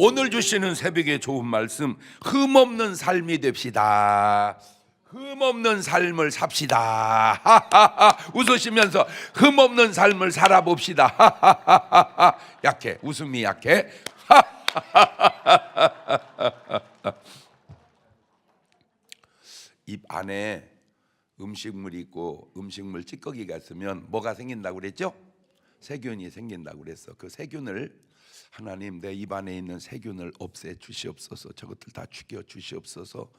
오늘 주시는 새벽의 좋은 말씀, 흠없는 삶이 됩시다. 흠없는 삶을 삽시다. 하하하. 웃으시면서 흠없는 삶을 살아봅시다. 하하하하. 약해, 웃음이 약해. 입 안에 음식물이 있고 음식물 찌꺼기가 있으면 뭐가 생긴다고 그랬죠? 세균이 생긴다고 그랬어. 그 세균을 하나님, 내 입 안에 있는 세균을 없애 주시옵소서, 저것들 다 죽여 주시옵소서.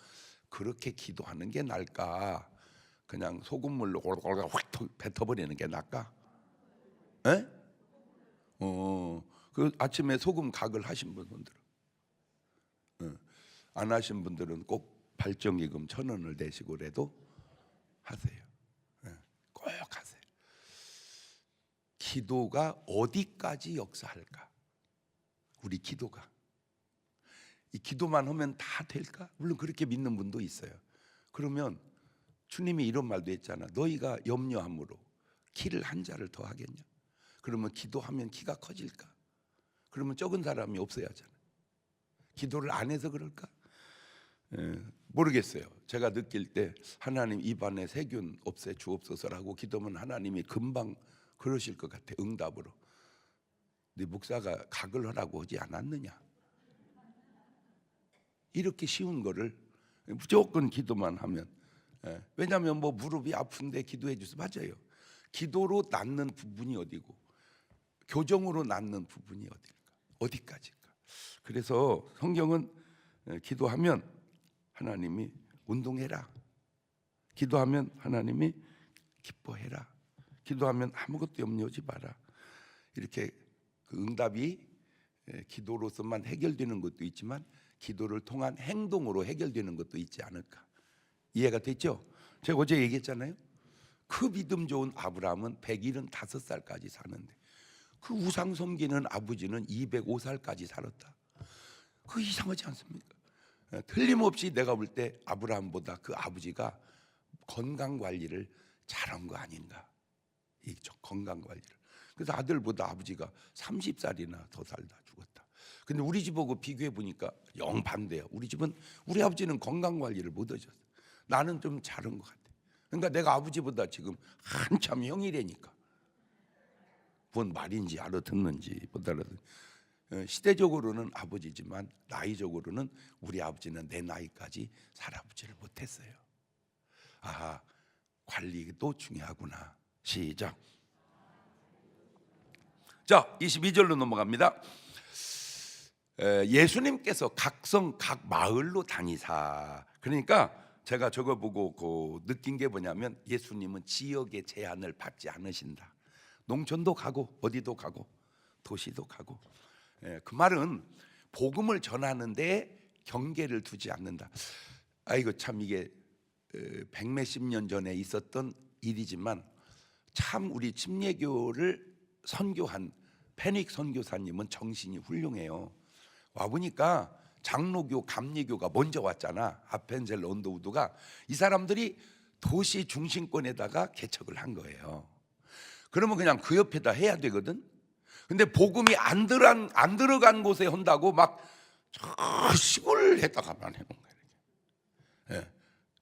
그렇게 기도하는 게 나을까? 그냥 소금물로 골골골 확 뱉어버리는 게 나을까? 에? 그 아침에 소금 각을 하신 분들은, 안 하신 분들은 꼭 발정기금 1,000원을 내시고라도 하세요. 꼭 하세요. 기도가 어디까지 역사할까? 우리 기도가, 이 기도만 하면 다 될까? 물론 그렇게 믿는 분도 있어요. 그러면 주님이 이런 말도 했잖아. 너희가 염려함으로 키를 한 자를 더 하겠냐? 그러면 기도하면 키가 커질까? 그러면 적은 사람이 없어야 하잖아. 기도를 안 해서 그럴까? 모르겠어요. 제가 느낄 때 하나님 입 안에 세균 없애 주옵소서라고 기도하면 하나님이 금방 그러실 것 같아. 응답으로. 네 목사가 각을 하라고 하지 않았느냐? 이렇게 쉬운 거를 무조건 기도만 하면, 왜냐하면 뭐 무릎이 아픈데 기도해 주세요. 맞아요. 기도로 낫는 부분이 어디고 교정으로 낫는 부분이 어딜까? 어디까지일까? 그래서 성경은 기도하면 하나님이 운동해라, 기도하면 하나님이 기뻐해라, 기도하면 아무것도 염려하지 마라. 이렇게 그 응답이 기도로서만 해결되는 것도 있지만 기도를 통한 행동으로 해결되는 것도 있지 않을까? 이해가 됐죠? 제가 어제 얘기했잖아요. 그 믿음 좋은 아브라함은 175살까지 사는데 그 우상 섬기는 아버지는 205살까지 살았다. 그 이상하지 않습니까? 틀림없이 내가 볼 때 아브라함보다 그 아버지가 건강 관리를 잘한 거 아닌가? 이 건강 관리를. 그래서 아들보다 아버지가 30살이나 더 살다 죽었다. 근데 우리 집하고 비교해 보니까 영 반대야. 우리 집은, 우리 아버지는 건강 관리를 못 하셨어. 나는 좀 잘한 것 같아. 그러니까 내가 아버지보다 지금 한참 형이라니까. 뭔 말인지 알아듣는지 못 알아듣는지. 시대적으로는 아버지지만 나이적으로는 우리 아버지는 내 나이까지 살아보지를 못했어요. 아, 관리도 중요하구나. 시작. 자, 22절로 넘어갑니다. 예수님께서 각 성 각 마을로 다니사. 그러니까 제가 저거 보고 느낀 게 뭐냐면 예수님은 지역의 제한을 받지 않으신다. 농촌도 가고 어디도 가고 도시도 가고. 그 말은 복음을 전하는데 경계를 두지 않는다. 아이고 참, 이게 백몇십 년 전에 있었던 일이지만 참 우리 침례교를 선교한 페닉 선교사님은 정신이 훌륭해요. 와보니까 장로교, 감리교가 먼저 왔잖아. 아펜젤 언더우드가. 이 사람들이 도시 중심권에다가 개척을 한 거예요. 그러면 그냥 그 옆에다 해야 되거든. 근데 복음이 안 들어간 곳에 한다고 막 저 시골에다가만 해놓은 거예요.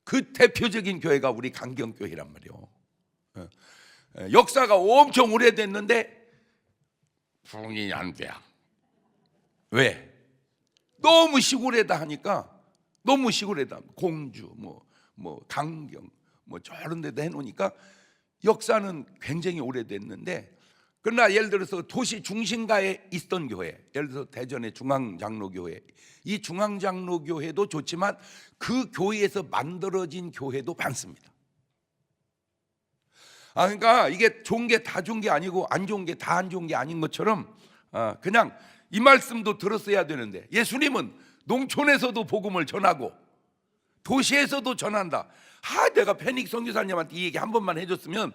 그 대표적인 교회가 우리 강경교회란 말이에요. 역사가 엄청 오래됐는데 부흥이 안 돼. 왜? 너무 시골에다 하니까. 너무 시골에다 공주 뭐 강경 뭐 저런 데다 해놓으니까 역사는 굉장히 오래됐는데, 그러나 예를 들어서 도시 중심가에 있던 교회, 예를 들어서 대전의 중앙장로교회, 이 중앙장로교회도 좋지만 그 교회에서 만들어진 교회도 많습니다. 그러니까 이게 좋은 게 다 좋은 게 아니고 안 좋은 게 다 안 좋은 게 아닌 것처럼, 그냥 이 말씀도 들었어야 되는데 예수님은 농촌에서도 복음을 전하고 도시에서도 전한다. 내가 페닉 선교사님한테 이 얘기 한 번만 해줬으면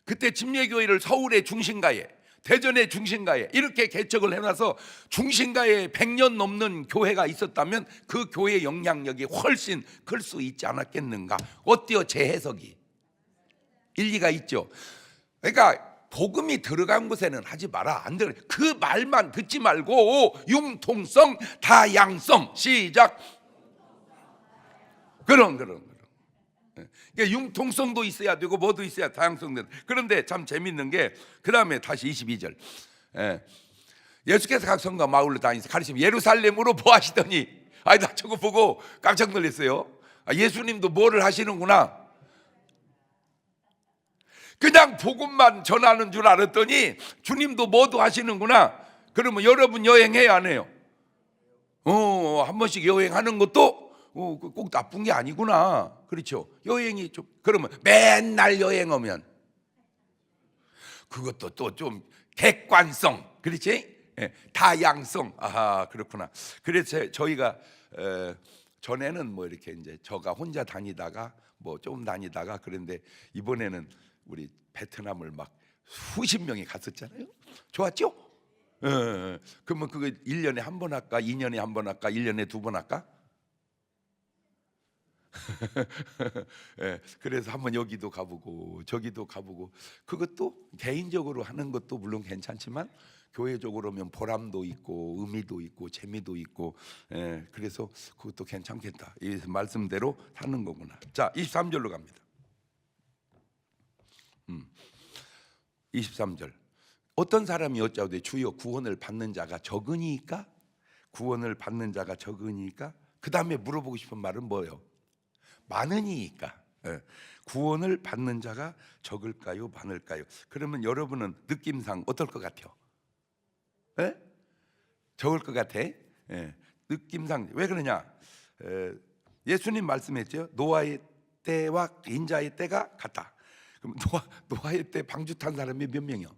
그때 침례교회를 서울의 중심가에, 대전의 중심가에 이렇게 개척을 해놔서 중심가에 100년 넘는 교회가 있었다면 그 교회의 영향력이 훨씬 클 수 있지 않았겠는가? 어때요? 제 해석이 일리가 있죠. 그러니까 복음이 들어간 곳에는 하지 마라. 안 들어. 그 말만 듣지 말고 융통성, 다양성. 시작. 그런. 그러니까 융통성도 있어야 되고 뭐도 있어야 다양성도. 그런데 참 재밌는 게 그 다음에 다시 22절. 예수께서 각 성과 마을로 다니면서 가르치면 예루살렘으로 뭐 하시더니, 나 저거 보고 깜짝 놀랐어요. 예수님도 뭐를 하시는구나. 그냥 복음만 전하는 줄 알았더니 주님도 뭐도 하시는구나. 그러면 여러분 여행해야 안 해요? 한 번씩 여행하는 것도 꼭 나쁜 게 아니구나. 그렇죠? 여행이 좀, 그러면 맨날 여행하면 그것도 또 좀 객관성, 그렇지? 다양성. 아하, 그렇구나. 그래서 저희가 전에는 뭐 이렇게 이제 저가 혼자 다니다가 뭐 좀 다니다가, 그런데 이번에는 우리 베트남을 막 수십 명이 갔었잖아요. 좋았죠? 그러면 그거 1년에 한 번 할까? 2년에 한 번 할까? 1년에 2번 할까? 그래서 한번 여기도 가보고 저기도 가보고, 그것도 개인적으로 하는 것도 물론 괜찮지만 교회적으로 하면 보람도 있고 의미도 있고 재미도 있고, 그래서 그것도 괜찮겠다. 이 말씀대로 사는 거구나. 자, 23절로 갑니다. 23절. 어떤 사람이 여짜오되 주여 구원을 받는 자가 적으니까? 구원을 받는 자가 적으니까? 그 다음에 물어보고 싶은 말은 뭐예요? 많으니까. 구원을 받는 자가 적을까요, 많을까요? 그러면 여러분은 느낌상 어떨 것 같아요? 적을 것 같아? 느낌상. 왜 그러냐? 예수님 말씀했죠. 노아의 때와 인자의 때가 같다. 그럼 노아의 때 방주 탄 사람이 몇 명이요?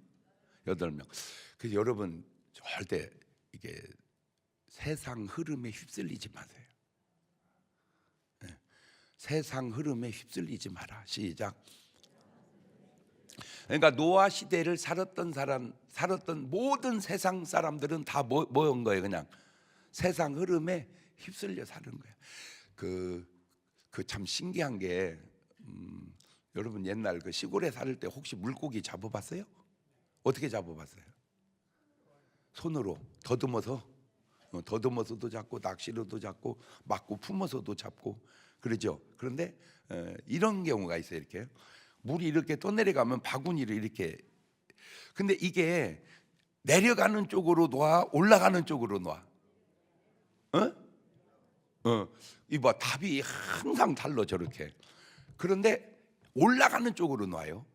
8명. 그래서 여러분 절대 이게 세상 흐름에 휩쓸리지 마세요. 세상 흐름에 휩쓸리지 마라. 시작. 그러니까 노아 시대를 살았던 모든 세상 사람들은 다 뭐인 거예요? 그냥 세상 흐름에 휩쓸려 사는 거예요. 그 참 신기한 게, 여러분 옛날 그 시골에 살 때 혹시 물고기 잡아봤어요? 어떻게 잡아봤어요? 손으로 더듬어서도 잡고, 낚시로도 잡고, 맞고 품어서도 잡고, 그러죠. 그런데 이런 경우가 있어요. 이렇게 물이 이렇게 떠내려가면 바구니를 이렇게. 근데 이게 내려가는 쪽으로 놔, 올라가는 쪽으로 놔? 이봐, 답이 항상 달라 저렇게. 그런데 올라가는 쪽으로 놔요.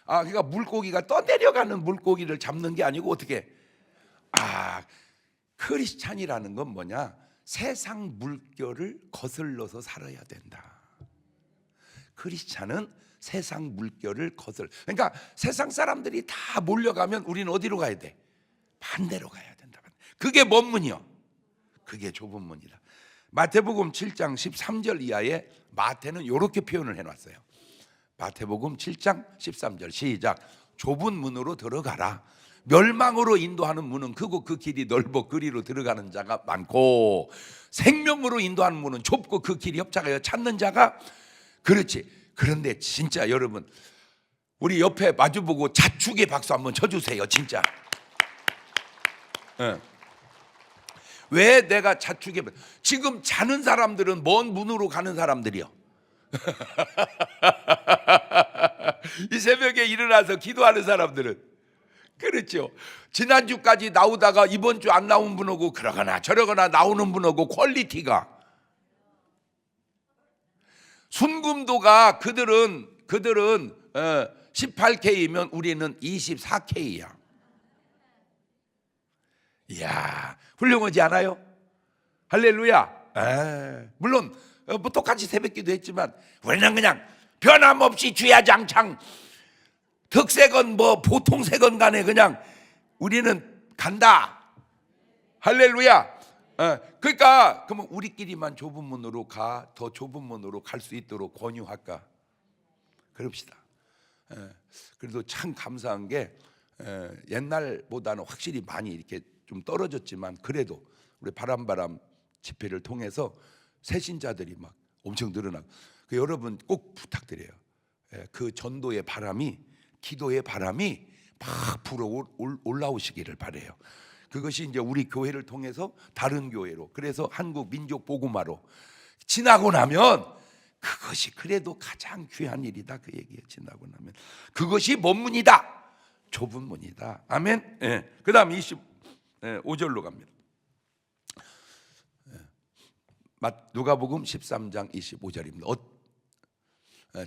그러니까 물고기가 떠내려가는 물고기를 잡는 게 아니고 어떻게? 크리스찬이라는 건 뭐냐? 세상 물결을 거슬러서 살아야 된다. 크리스찬은 세상 물결을 그러니까 세상 사람들이 다 몰려가면 우리는 어디로 가야 돼? 반대로 가야 된다. 그게 뭔 문이요? 그게 좁은 문이다. 마태복음 7장 13절 이하에 마태는 이렇게 표현을 해놨어요. 마태복음 7장 13절 시작. 좁은 문으로 들어가라. 멸망으로 인도하는 문은 크고 그 길이 넓어 그리로 들어가는 자가 많고, 생명으로 인도하는 문은 좁고 그 길이 협착하여 찾는 자가. 그렇지. 그런데 진짜 여러분, 우리 옆에 마주보고 자축의 박수 한번 쳐주세요. 진짜. 왜 내가 자축의 박수? 지금 자는 사람들은 먼 문으로 가는 사람들이요. 이 새벽에 일어나서 기도하는 사람들은, 그렇죠. 지난주까지 나오다가 이번 주 안 나온 분하고 그러거나 저러거나 나오는 분하고 퀄리티가, 순금도가 그들은 18K이면 우리는 24K야. 이야, 훌륭하지 않아요? 할렐루야. 물론 뭐 똑같이 새벽기도 했지만 우리는 그냥 변함없이 주야장창, 득세건 뭐 보통세건 간에 그냥 우리는 간다. 할렐루야. 그러니까 그러면 우리끼리만 좁은 문으로 더 좁은 문으로 갈 수 있도록 권유할까? 그럽시다. 그래도 참 감사한 게 옛날보다는 확실히 많이 이렇게 좀 떨어졌지만, 그래도 우리 바람바람 집회를 통해서 새신자들이 막 엄청 늘어나고, 여러분 꼭 부탁드려요. 그 전도의 바람이 기도의 바람이 막 불어 올라오시기를 바래요. 그것이 이제 우리 교회를 통해서 다른 교회로, 그래서 한국 민족 복음화로 지나고 나면 그것이 그래도 가장 귀한 일이다, 그 얘기예요. 지나고 나면 그것이 뭔 문이다? 좁은 문이다. 아멘. 예. 그다음 25절로 갑니다. 누가복음 13장 25절입니다.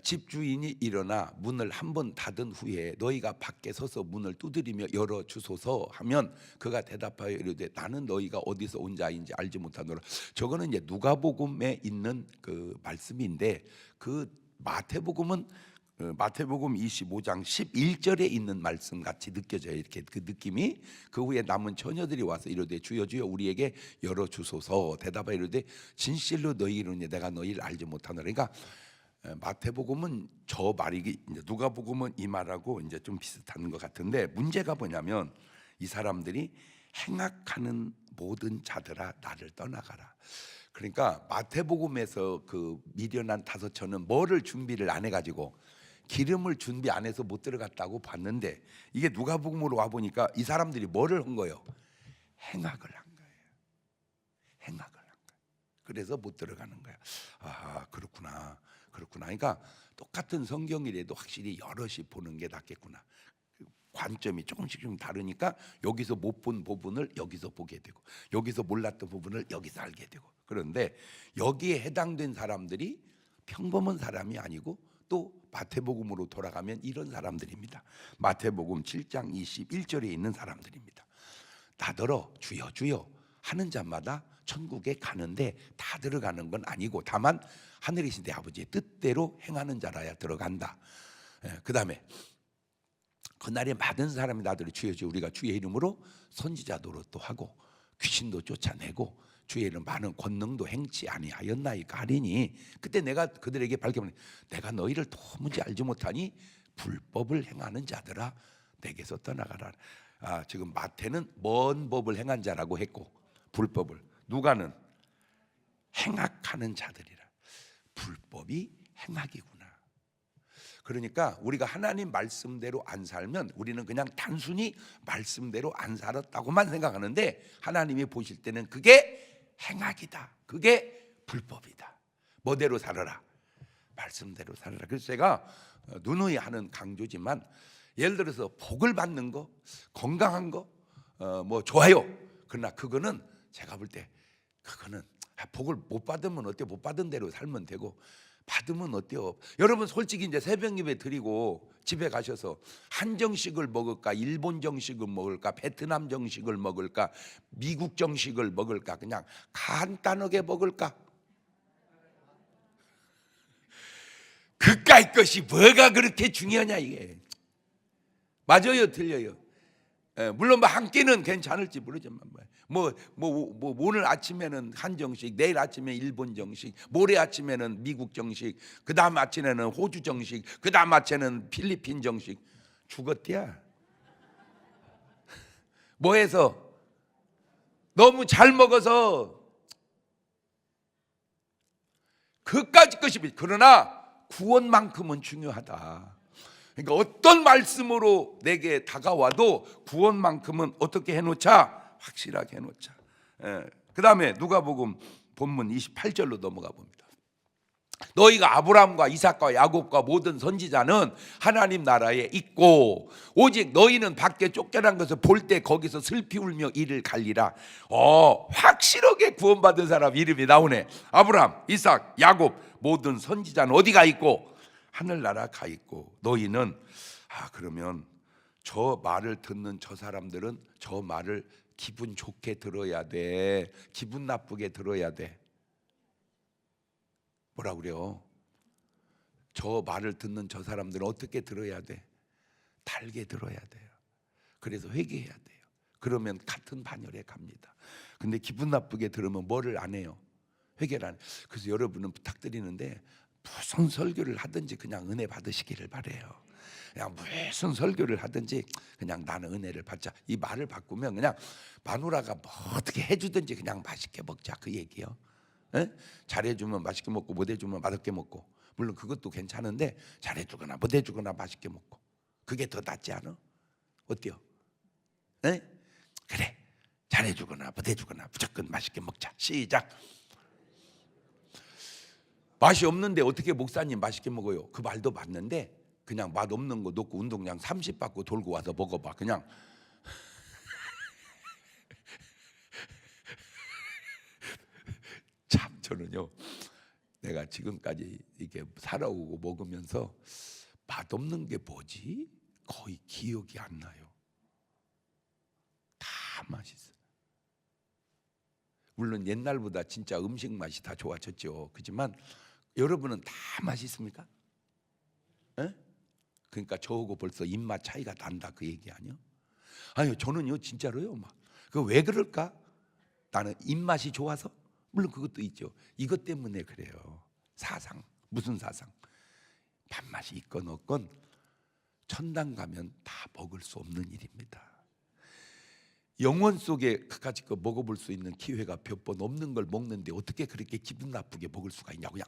집주인이 일어나 문을 한 번 닫은 후에 너희가 밖에 서서 문을 두드리며 열어 주소서 하면 그가 대답하여 이르되 나는 너희가 어디서 온 자인지 알지 못하노라. 저거는 이제 누가복음에 있는 그 말씀인데, 그 마태복음은 마태복음 25장 11절에 있는 말씀 같이 느껴져요. 이렇게 그 느낌이. 그 후에 남은 처녀들이 와서 이르되 주여 주여 우리에게 열어 주소서. 대답하여 이르되 진실로 너희 이르니 내가 너희를 알지 못하노라. 그러니까 마태복음은 저 말이, 이제 누가복음은 이 말하고 이제 좀 비슷한 것 같은데, 문제가 뭐냐면 이 사람들이 행악하는 모든 자들아 나를 떠나가라. 그러니까 마태복음에서 그 미련한 5처는 뭐를 준비를 안 해가지고 기름을 준비 안 해서 못 들어갔다고 봤는데, 이게 누가복음으로 와 보니까 이 사람들이 뭐를 한 거예요? 행악을 한 거예요. 행악을 한 거예요. 그래서 못 들어가는 거야. 아, 그렇구나. 그러니까 똑같은 성경이라도 확실히 여럿이 보는 게 낫겠구나. 관점이 조금씩 좀 다르니까 여기서 못 본 부분을 여기서 보게 되고, 여기서 몰랐던 부분을 여기서 알게 되고. 그런데 여기에 해당된 사람들이 평범한 사람이 아니고 또 마태복음으로 돌아가면 이런 사람들입니다. 마태복음 7장 21절에 있는 사람들입니다. 나더러 주여 주여 하는 자마다 천국에 가는데 다 들어가는 건 아니고 다만 하늘이신 내 아버지의 뜻대로 행하는 자라야 들어간다. 그 다음에 그날에 많은 사람이 나더러 주여 주여 우리가 주의 이름으로 선지자 노릇도 하고 귀신도 쫓아내고 주의 이름 많은 권능도 행치 아니하였나이까 하리니, 그때 내가 그들에게 밝혀보니 내가 너희를 도무지 알지 못하니 불법을 행하는 자들아 내게서 떠나가라. 지금 마태는 먼 법을 행한 자라고 했고, 불법을, 누가는 행악하는 자들이라. 불법이 행악이구나. 그러니까 우리가 하나님 말씀대로 안 살면 우리는 그냥 단순히 말씀대로 안 살았다고만 생각하는데, 하나님이 보실 때는 그게 행악이다, 그게 불법이다. 뭐대로 살아라? 말씀대로 살아라. 그래서 제가 누누이 하는 강조지만, 예를 들어서 복을 받는 거, 건강한 거, 뭐 좋아요. 그러나 그거는 제가 볼 때 그거는 복을 못 받으면 어때요? 못 받은 대로 살면 되고, 받으면 어때요? 여러분 솔직히 이제 새벽 예배 드리고 집에 가셔서 한정식을 먹을까, 일본 정식을 먹을까, 베트남 정식을 먹을까, 미국 정식을 먹을까, 그냥 간단하게 먹을까? 그까이 것이 뭐가 그렇게 중요하냐 이게. 맞아요, 틀려요? 물론 뭐 한 끼는 괜찮을지 모르지만 오늘 아침에는 한정식, 내일 아침에 일본 정식, 모레 아침에는 미국 정식, 그 다음 아침에는 호주 정식, 그 다음 아침에는 필리핀 정식. 죽었대야. 뭐해서? 너무 잘 먹어서. 그까짓 것이. 그러나 구원만큼은 중요하다. 그러니까 어떤 말씀으로 내게 다가와도 구원만큼은 어떻게 해놓자? 확실하게 해놓자. 그 다음에 누가복음 본문 28절로 넘어가 봅니다. 너희가 아브라함과 이삭과 야곱과 모든 선지자는 하나님 나라에 있고 오직 너희는 밖에 쫓겨난 것을 볼 때 거기서 슬피 울며 이를 갈리라. 확실하게 구원받은 사람 이름이 나오네. 아브라함, 이삭, 야곱 모든 선지자는 어디가 있고? 하늘나라 가 있고. 너희는 그러면 저 말을 듣는 저 사람들은 저 말을 기분 좋게 들어야 돼? 기분 나쁘게 들어야 돼? 뭐라 그래요? 저 말을 듣는 저 사람들은 어떻게 들어야 돼? 달게 들어야 돼요. 그래서 회개해야 돼요. 그러면 같은 반열에 갑니다. 근데 기분 나쁘게 들으면 뭐를 안 해요? 회개를 안 해요. 그래서 여러분은 부탁드리는데 무슨 설교를 하든지 그냥 은혜 받으시기를 바래요. 그냥 무슨 설교를 하든지 그냥 나는 은혜를 받자. 이 말을 바꾸면 그냥 마누라가 뭐 어떻게 해주든지 그냥 맛있게 먹자, 그 얘기요. 잘해주면 맛있게 먹고 못해주면 맛없게 먹고, 물론 그것도 괜찮은데 잘해주거나 못해주거나 맛있게 먹고, 그게 더 낫지 않아? 어때요? 에? 그래, 잘해주거나 못해주거나 무조건 맛있게 먹자. 시작. 맛이 없는데 어떻게 목사님 맛있게 먹어요? 그 말도 맞는데 그냥 맛 없는 거 놓고 운동장 30 받고 돌고 와서 먹어봐. 그냥 참 저는요, 내가 지금까지 이렇게 살아오고 먹으면서 맛없는 게 뭐지? 거의 기억이 안 나요. 다 맛있어. 물론 옛날보다 진짜 음식 맛이 다 좋아졌죠. 그렇지만 여러분은 다 맛있습니까? 에? 그러니까 저하고 벌써 입맛 차이가 난다 그 얘기 아니요? 아니요, 저는요 진짜로요 막 그 왜 그럴까? 나는 입맛이 좋아서? 물론 그것도 있죠. 이것 때문에 그래요. 사상, 무슨 사상? 밥맛이 있건 없건 천당 가면 다 먹을 수 없는 일입니다. 영혼 속에 그까짓 거 먹어볼 수 있는 기회가 몇 번 없는 걸 먹는데 어떻게 그렇게 기분 나쁘게 먹을 수가 있냐고요.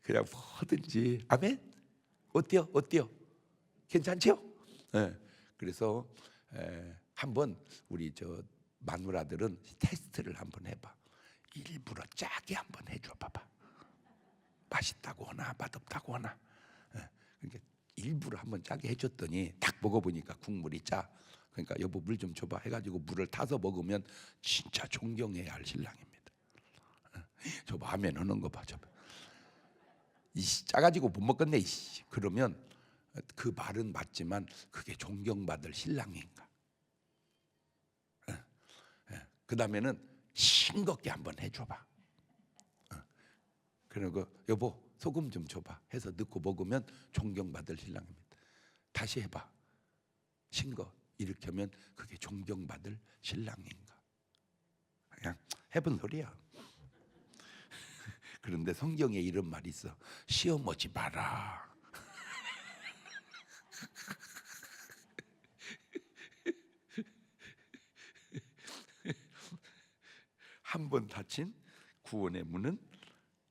그냥 뭐든지 아멘. 어때요? 어때요? 괜찮죠? 네. 그래서 한번 우리 저 마누라들은 테스트를 한번 해봐. 일부러 짜게 한번 해줘 봐봐. 맛있다고 하나 맛없다고 하나. 그러니까 일부러 한번 짜게 해줬더니 딱 먹어보니까 국물이 짜. 그러니까 여보 물 좀 줘봐 해가지고 물을 타서 먹으면 진짜 존경해야 할 신랑입니다. 저 마음에 넣는 거 봐. 저 짜가지고 못 먹겠네. 그러면 그 말은 맞지만 그게 존경받을 신랑인가? 그 다음에는 싱겁게 한번 해줘봐. 그리고 여보 소금 좀 줘봐 해서 넣고 먹으면 존경받을 신랑입니다. 다시 해봐. 싱거 이렇게 하면 그게 존경받을 신랑인가? 그냥 해본 소리야. 그런데 성경에 이런 말이 있어. 시험하지 마라. 한 번 닫힌 구원의 문은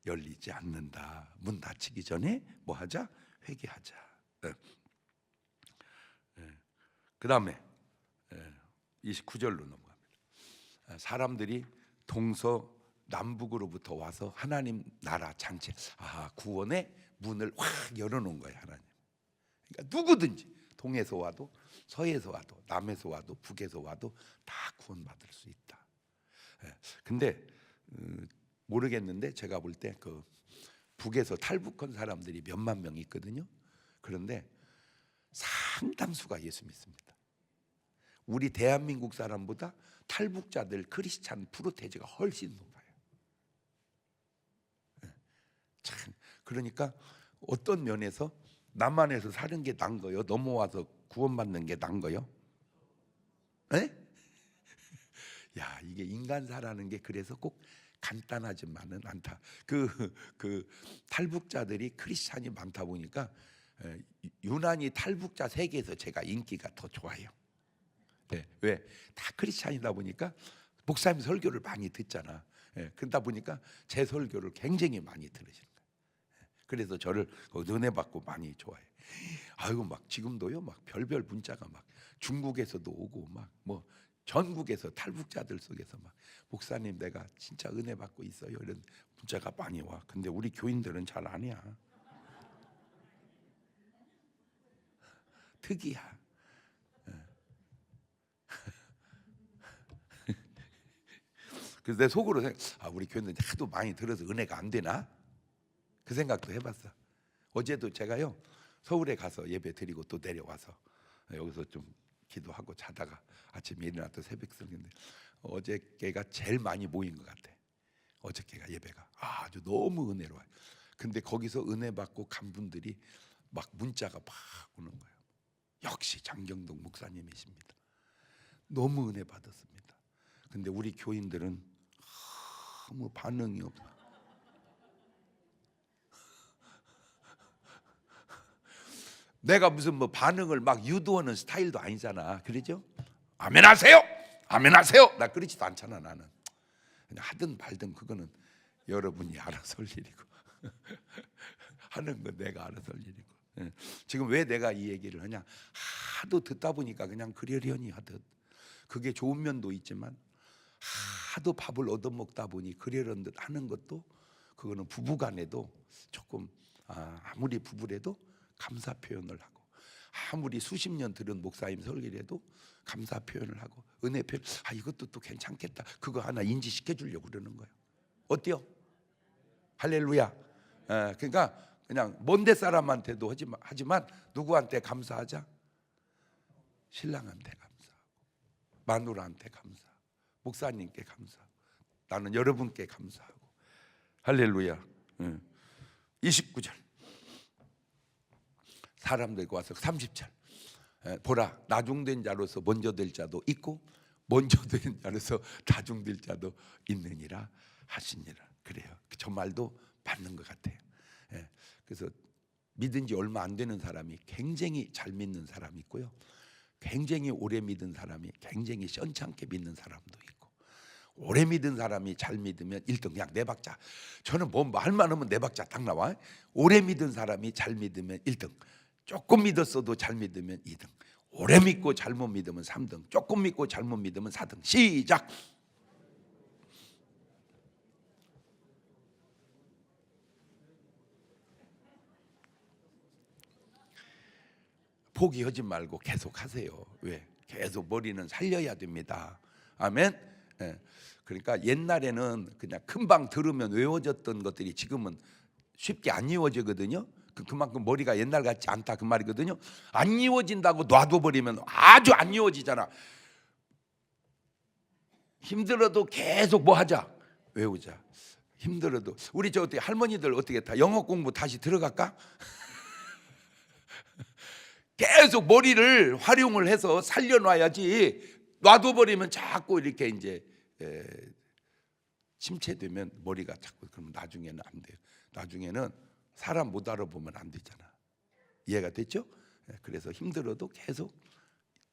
열리지 않는다. 문 닫히기 전에 뭐 하자? 회개하자. 그 다음에 29절로 넘어갑니다. 사람들이 동서남북으로부터 와서 하나님 나라 장체, 구원의 문을 확 열어놓은 거예요. 하나님. 그러니까 누구든지 동에서 와도 서에서 와도 남에서 와도 북에서 와도 다 구원받을 수 있다. 근데 모르겠는데 제가 볼 때 그 북에서 탈북한 사람들이 몇만 명 있거든요. 그런데 상당수가 예수 믿습니다. 우리 대한민국 사람보다 탈북자들 크리스찬 프로테이지가 훨씬 높아요. 참 그러니까 어떤 면에서 남한에서 사는 게 난 거요? 넘어와서 구원받는 게 난 거요? 에? 야, 이게 인간 사라는 게 그래서 꼭 간단하지만은 않다. 그 탈북자들이 크리스찬이 많다 보니까 유난히 탈북자 세계에서 제가 인기가 더 좋아요. 네, 왜? 다 크리스찬이다 보니까 목사님 설교를 많이 듣잖아. 그러다 보니까 제 설교를 굉장히 많이 들으시는 거예요. 그래서 저를 은혜 받고 많이 좋아해. 아이고 막 지금도요 막 별별 문자가 막 중국에서도 오고 막 뭐 전국에서 탈북자들 속에서 막 목사님 내가 진짜 은혜 받고 있어요 이런 문자가 많이 와. 근데 우리 교인들은 잘 아니야. 특이야. 그래서 내 속으로 우리 교인들 하도 많이 들어서 은혜가 안 되나? 그 생각도 해봤어. 어제도 제가요 서울에 가서 예배 드리고 또 내려와서 여기서 좀 기도하고 자다가 아침에 일어나서 새벽 설교인데 어저께가 제일 많이 모인 것 같아. 어저께가 예배가 아주 너무 은혜로워요. 근데 거기서 은혜 받고 간 분들이 막 문자가 막 오는 거예요. 역시 장경동 목사님이십니다. 너무 은혜 받았습니다. 근데 우리 교인들은 아무 반응이 없어. 내가 무슨 뭐 반응을 막 유도하는 스타일도 아니잖아. 그러죠? 아멘하세요. 아멘하세요. 나 그렇지도 않잖아 나는. 그냥 하든 말든 그거는 여러분이 알아서 할 일이고 하는 건 내가 알아서 할 일이고. 지금 왜 내가 이 얘기를 하냐, 하도 듣다 보니까 그냥 그러려니 하듯, 그게 좋은 면도 있지만 하도 밥을 얻어먹다 보니 그러려는 듯 하는 것도, 그거는 부부간에도 조금 아무리 부부래도 감사 표현을 하고, 아무리 수십 년 들은 목사님 설교래도 감사 표현을 하고, 은혜 표현, 이것도 또 괜찮겠다, 그거 하나 인지시켜 주려고 그러는 거예요. 어때요? 할렐루야. 그러니까 그냥 먼데 사람한테도 하지만 누구한테 감사하자? 신랑한테 감사하고, 마누라한테 감사하고, 목사님께 감사하고, 나는 여러분께 감사하고. 할렐루야. 29절 사람들과 와서 30절 보라, 나중된 자로서 먼저 될 자도 있고 먼저 된 자로서 나중될 자도 있느니라 하시니라. 그래요. 저 말도 맞는 것 같아요. 그래서 믿은 지 얼마 안 되는 사람이 굉장히 잘 믿는 사람이 있고요, 굉장히 오래 믿은 사람이 굉장히 시원찮게 믿는 사람도 있고, 오래 믿은 사람이 잘 믿으면 1등, 그냥 네 박자. 저는 뭐 말만 하면 네 박자 딱 나와. 오래 믿은 사람이 잘 믿으면 1등, 조금 믿었어도 잘 믿으면 2등, 오래 믿고 잘못 믿으면 3등, 조금 믿고 잘못 믿으면 4등. 시작. 포기하지 말고 계속 하세요. 왜? 계속 머리는 살려야 됩니다. 아멘. 그러니까 옛날에는 그냥 금방 들으면 외워졌던 것들이 지금은 쉽게 안 이루어지거든요. 그만큼 머리가 옛날 같지 않다, 그 말이거든요. 안 이루어진다고 놔둬버리면 아주 안 이루어지잖아. 힘들어도 계속 뭐 하자? 외우자. 힘들어도. 우리 저 어떻게 할머니들 어떻게 다 영어 공부 다시 들어갈까? 계속 머리를 활용을 해서 살려놔야지, 놔둬버리면 자꾸 이렇게 이제 침체되면 머리가 자꾸, 그러면 나중에는 안 돼요. 나중에는 사람 못 알아보면 안 되잖아. 이해가 됐죠? 그래서 힘들어도 계속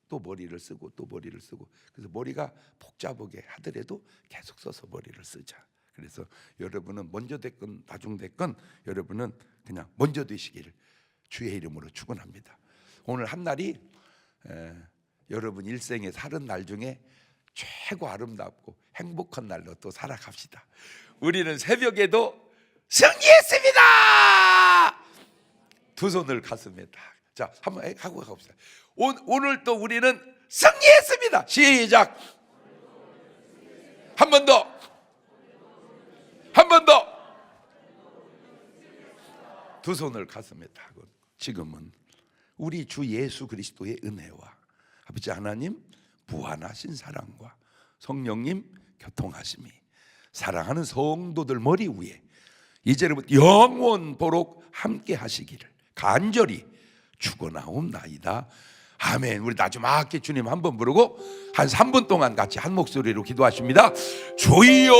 또 머리를 쓰고 또 머리를 쓰고, 그래서 머리가 복잡하게 하더라도 계속 써서 머리를 쓰자. 그래서 여러분은 먼저 됐건 나중 됐건 여러분은 그냥 먼저 되시기를 주의 이름으로 축원합니다. 오늘 한 날이 여러분 일생에 사는 날 중에 최고 아름답고 행복한 날로 또 살아갑시다. 우리는 새벽에도 승리했습니다. 두 손을 가슴에 딱. 자, 한번 하고 가봅시다. 오늘 또 우리는 승리했습니다. 시작. 한 번 더. 한 번 더. 두 손을 가슴에 딱. 지금은 우리 주 예수 그리스도의 은혜와 아버지 하나님 무한하신 사랑과 성령님 교통하심이 사랑하는 성도들 머리 위에 이제부터 영원토록 함께 하시기를 간절히 축원하옵나이다. 아멘. 우리 나지막히 주님 한번 부르고 한 3분 동안 같이 한 목소리로 기도하십니다. 주여.